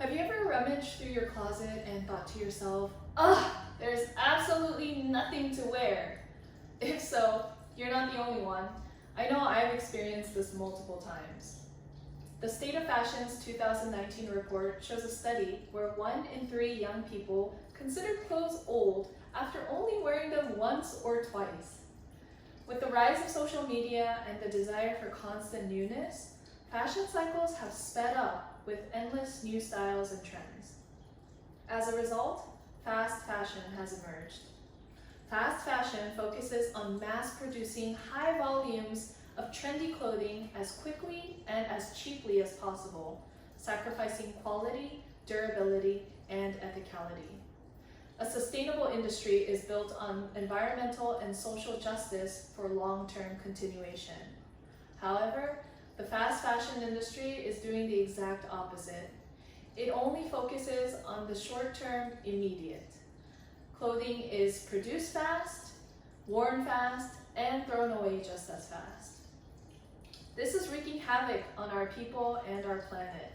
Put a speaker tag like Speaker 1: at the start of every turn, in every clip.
Speaker 1: Have you ever rummaged through your closet and thought to yourself, ugh, there's absolutely nothing to wear? If so, you're not the only one. I know I've experienced this multiple times. The State of Fashion's 2019 report shows a study where 1 in 3 young people considered clothes old after only wearing them once or twice. With the rise of social media and the desire for constant newness, fashion cycles have sped up with endless new styles and trends. As a result, fast fashion has emerged. Fast fashion focuses on mass-producing high volumes of trendy clothing as quickly and as cheaply as possible, sacrificing quality, durability, and ethicality. A sustainable industry is built on environmental and social justice for long-term continuation. However, the fast fashion industry is doing the exact opposite. It only focuses on the short-term immediate. Clothing is produced fast, worn fast, and thrown away just as fast. This is wreaking havoc on our people and our planet.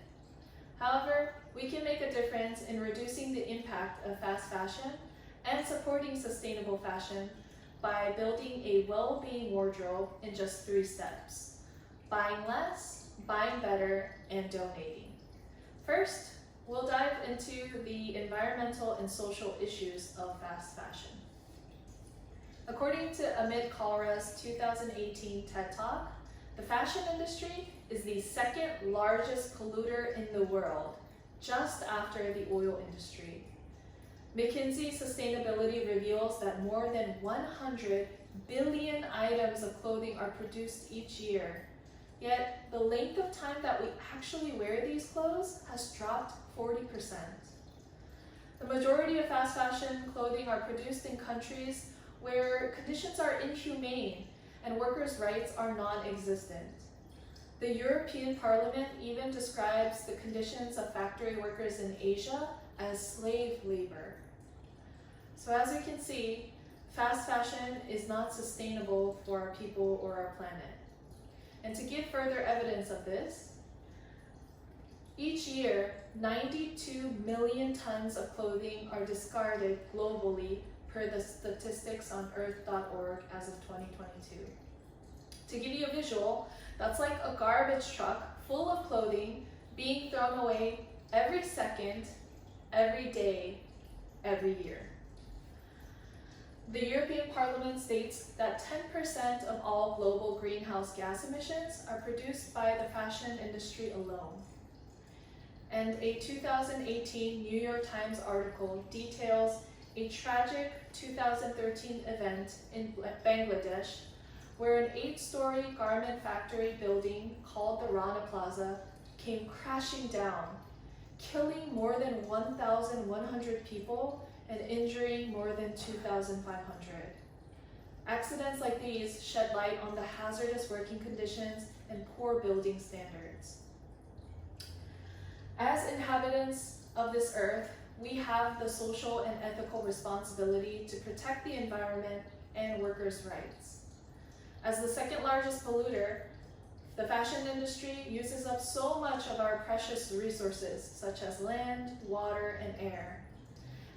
Speaker 1: However, we can make a difference in reducing the impact of fast fashion and supporting sustainable fashion by building a well-being wardrobe in just 3 steps. Buying less, buying better, and donating. First, we'll dive into the environmental and social issues of fast fashion. According to Amit Kalra's 2018 TED Talk, the fashion industry is the 2nd largest polluter in the world, just after the oil industry. McKinsey Sustainability reveals that more than 100 billion items of clothing are produced each year. Yet, the length of time that we actually wear these clothes has dropped 40%. The majority of fast fashion clothing are produced in countries where conditions are inhumane and workers' rights are non-existent. The European Parliament even describes the conditions of factory workers in Asia as slave labor. So as we can see, fast fashion is not sustainable for our people or our planet. And to give further evidence of this, each year, 92 million tons of clothing are discarded globally per the statistics on earth.org as of 2022. To give you a visual, that's like a garbage truck full of clothing being thrown away every second, every day, every year. The European Parliament states that 10% of all global greenhouse gas emissions are produced by the fashion industry alone. And a 2018 New York Times article details a tragic 2013 event in Bangladesh where an 8-story garment factory building called the Rana Plaza came crashing down, killing more than 1,100 people and injuring more than 2,500. Accidents like these shed light on the hazardous working conditions and poor building standards. As inhabitants of this earth, we have the social and ethical responsibility to protect the environment and workers' rights. As the 2nd largest polluter, the fashion industry uses up so much of our precious resources, such as land, water, and air.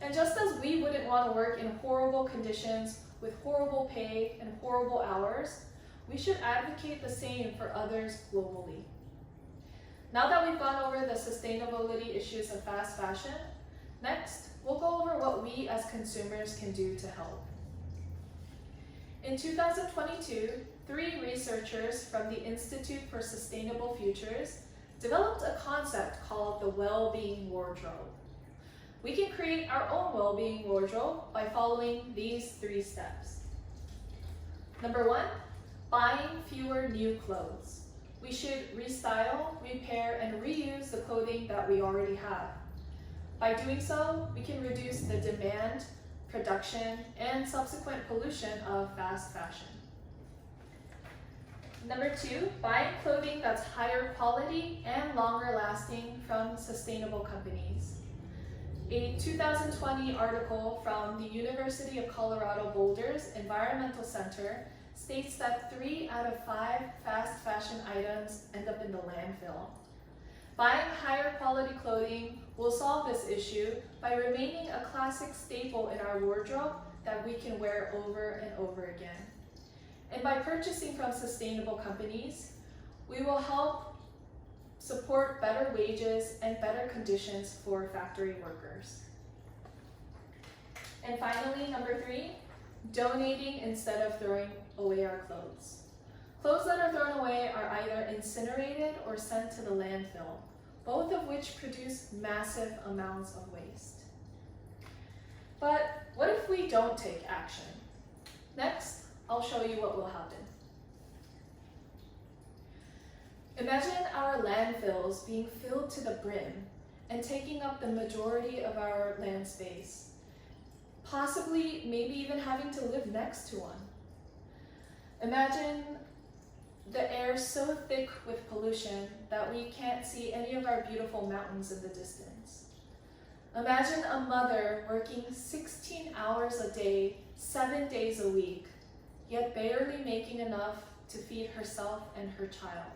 Speaker 1: And just as we wouldn't want to work in horrible conditions with horrible pay and horrible hours, we should advocate the same for others globally. Now that we've gone over the sustainability issues of fast fashion, next, we'll go over what we as consumers can do to help. In 2022, 3 researchers from the Institute for Sustainable Futures developed a concept called the well-being wardrobe. We can create our own well-being wardrobe by following these 3 steps. Number 1, buying fewer new clothes. We should restyle, repair, and reuse the clothing that we already have. By doing so, we can reduce the demand, production, and subsequent pollution of fast fashion. Number 2, buying clothing that's higher quality and longer lasting from sustainable companies. A 2020 article from the University of Colorado Boulder's Environmental Center states that 3 out of 5 fast fashion items end up in the landfill. Buying higher quality clothing will solve this issue by remaining a classic staple in our wardrobe that we can wear over and over again. And by purchasing from sustainable companies, we will help support better wages and better conditions for factory workers. And finally, number 3, donating instead of throwing away our clothes. Clothes that are thrown away are either incinerated or sent to the landfill, both of which produce massive amounts of waste. But what if we don't take action? Next, I'll show you what will happen. Imagine our landfills being filled to the brim and taking up the majority of our land space, possibly maybe even having to live next to one. Imagine the air so thick with pollution that we can't see any of our beautiful mountains in the distance. Imagine a mother working 16 hours a day, 7 days a week, yet barely making enough to feed herself and her child.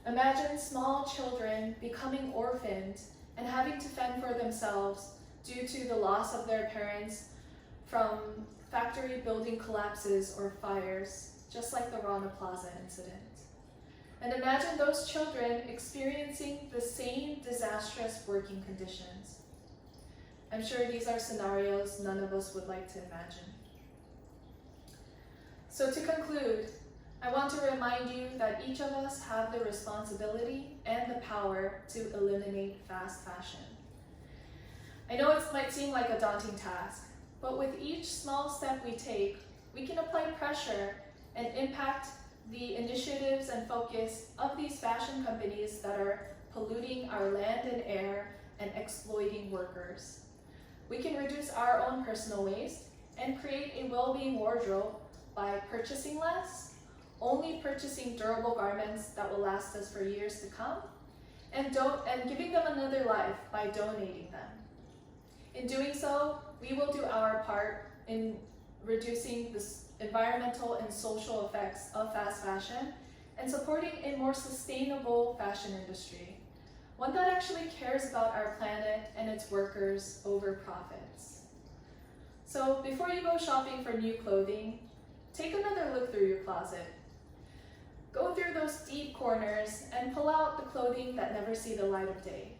Speaker 1: Imagine small children becoming orphaned and having to fend for themselves due to the loss of their parents from factory building collapses or fires, just like the Rana Plaza incident. And imagine those children experiencing the same disastrous working conditions. I'm sure these are scenarios none of us would like to imagine. So to conclude, I want to remind you that each of us have the responsibility and the power to eliminate fast fashion. I know it might seem like a daunting task, but with each small step we take, we can apply pressure and impact the initiatives and focus of these fashion companies that are polluting our land and air and exploiting workers. We can reduce our own personal waste and create a well-being wardrobe by purchasing less, only purchasing durable garments that will last us for years to come, and giving them another life by donating them. In doing so, we will do our part in reducing the environmental and social effects of fast fashion and supporting a more sustainable fashion industry, one that actually cares about our planet and its workers over profits. So before you go shopping for new clothing, take another look through your closet. Go through those deep corners and pull out the clothing that never see the light of day.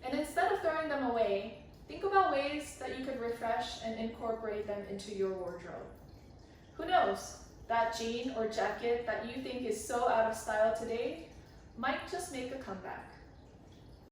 Speaker 1: And instead of throwing them away, think about ways that you could refresh and incorporate them into your wardrobe. Who knows, that jean or jacket that you think is so out of style today might just make a comeback.